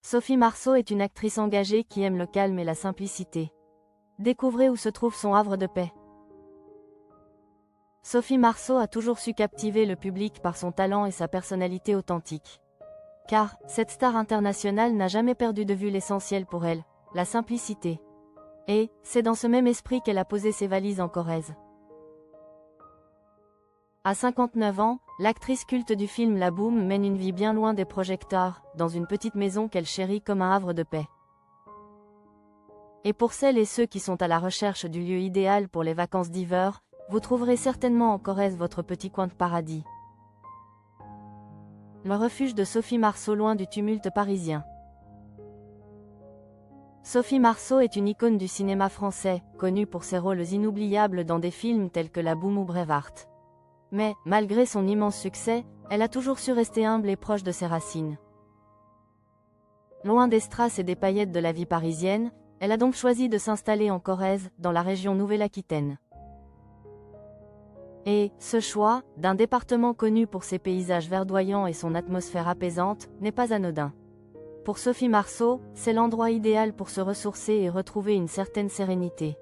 Sophie Marceau est une actrice engagée qui aime le calme et la simplicité. Découvrez où se trouve son havre de paix. Sophie Marceau a toujours su captiver le public par son talent et sa personnalité authentique. Car, cette star internationale n'a jamais perdu de vue l'essentiel pour elle, la simplicité. Et, c'est dans ce même esprit qu'elle a posé ses valises en Corrèze. À 59 ans, l'actrice culte du film La Boum mène une vie bien loin des projecteurs, dans une petite maison qu'elle chérit comme un havre de paix. Et pour celles et ceux qui sont à la recherche du lieu idéal pour les vacances d'hiver, vous trouverez certainement en Corrèze votre petit coin de paradis. Le refuge de Sophie Marceau loin du tumulte parisien. Sophie Marceau est une icône du cinéma français, connue pour ses rôles inoubliables dans des films tels que La Boum ou Braveheart. Mais, malgré son immense succès, elle a toujours su rester humble et proche de ses racines. Loin des strass et des paillettes de la vie parisienne, elle a donc choisi de s'installer en Corrèze, dans la région Nouvelle-Aquitaine. Et, ce choix, d'un département connu pour ses paysages verdoyants et son atmosphère apaisante, n'est pas anodin. Pour Sophie Marceau, c'est l'endroit idéal pour se ressourcer et retrouver une certaine sérénité.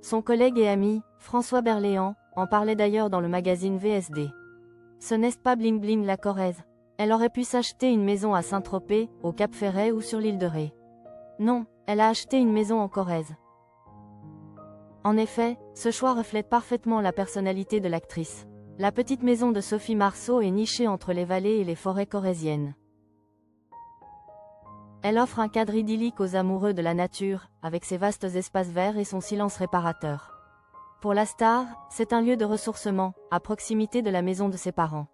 Son collègue et ami, François Berléand, en parlait d'ailleurs dans le magazine VSD. Ce n'est pas bling bling la Corrèze. Elle aurait pu s'acheter une maison à Saint-Tropez, au Cap-Ferret ou sur l'île de Ré. Non, elle a acheté une maison en Corrèze. En effet, ce choix reflète parfaitement la personnalité de l'actrice. La petite maison de Sophie Marceau est nichée entre les vallées et les forêts corréziennes. Elle offre un cadre idyllique aux amoureux de la nature, avec ses vastes espaces verts et son silence réparateur. Pour la star, c'est un lieu de ressourcement, à proximité de la maison de ses parents.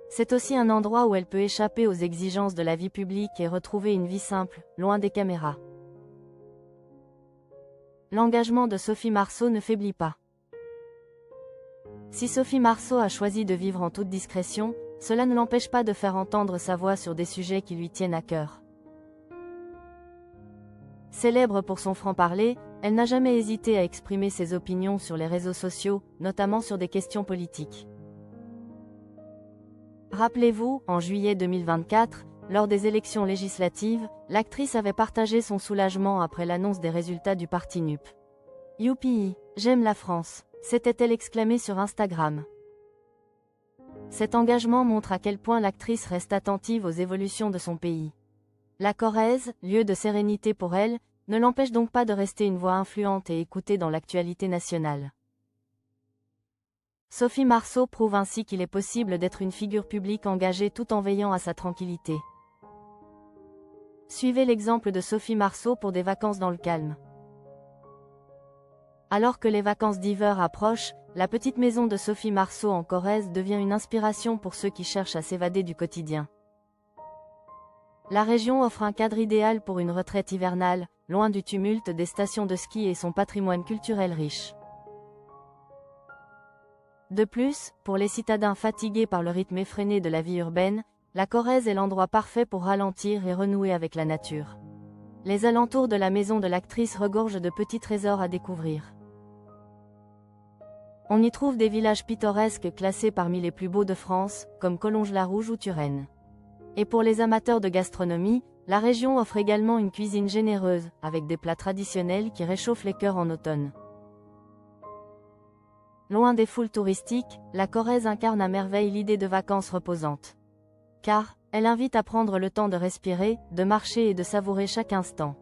C'est aussi un endroit où elle peut échapper aux exigences de la vie publique et retrouver une vie simple, loin des caméras. L'engagement de Sophie Marceau ne faiblit pas. Si Sophie Marceau a choisi de vivre en toute discrétion, cela ne l'empêche pas de faire entendre sa voix sur des sujets qui lui tiennent à cœur. Célèbre pour son franc-parler, elle n'a jamais hésité à exprimer ses opinions sur les réseaux sociaux, notamment sur des questions politiques. Rappelez-vous, en juillet 2024, lors des élections législatives, l'actrice avait partagé son soulagement après l'annonce des résultats du parti NUP. « Youpi, j'aime la France », s'était-elle exclamée sur Instagram. Cet engagement montre à quel point l'actrice reste attentive aux évolutions de son pays. La Corrèze, lieu de sérénité pour elle, ne l'empêche donc pas de rester une voix influente et écoutée dans l'actualité nationale. Sophie Marceau prouve ainsi qu'il est possible d'être une figure publique engagée tout en veillant à sa tranquillité. Suivez l'exemple de Sophie Marceau pour des vacances dans le calme. Alors que les vacances d'hiver approchent, la petite maison de Sophie Marceau en Corrèze devient une inspiration pour ceux qui cherchent à s'évader du quotidien. La région offre un cadre idéal pour une retraite hivernale, loin du tumulte des stations de ski et son patrimoine culturel riche. De plus, pour les citadins fatigués par le rythme effréné de la vie urbaine, la Corrèze est l'endroit parfait pour ralentir et renouer avec la nature. Les alentours de la maison de l'actrice regorgent de petits trésors à découvrir. On y trouve des villages pittoresques classés parmi les plus beaux de France, comme Collonges-la-Rouge ou Turenne. Et pour les amateurs de gastronomie, la région offre également une cuisine généreuse, avec des plats traditionnels qui réchauffent les cœurs en automne. Loin des foules touristiques, la Corrèze incarne à merveille l'idée de vacances reposantes. Car, elle invite à prendre le temps de respirer, de marcher et de savourer chaque instant.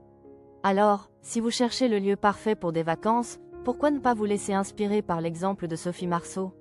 Alors, si vous cherchez le lieu parfait pour des vacances, pourquoi ne pas vous laisser inspirer par l'exemple de Sophie Marceau ?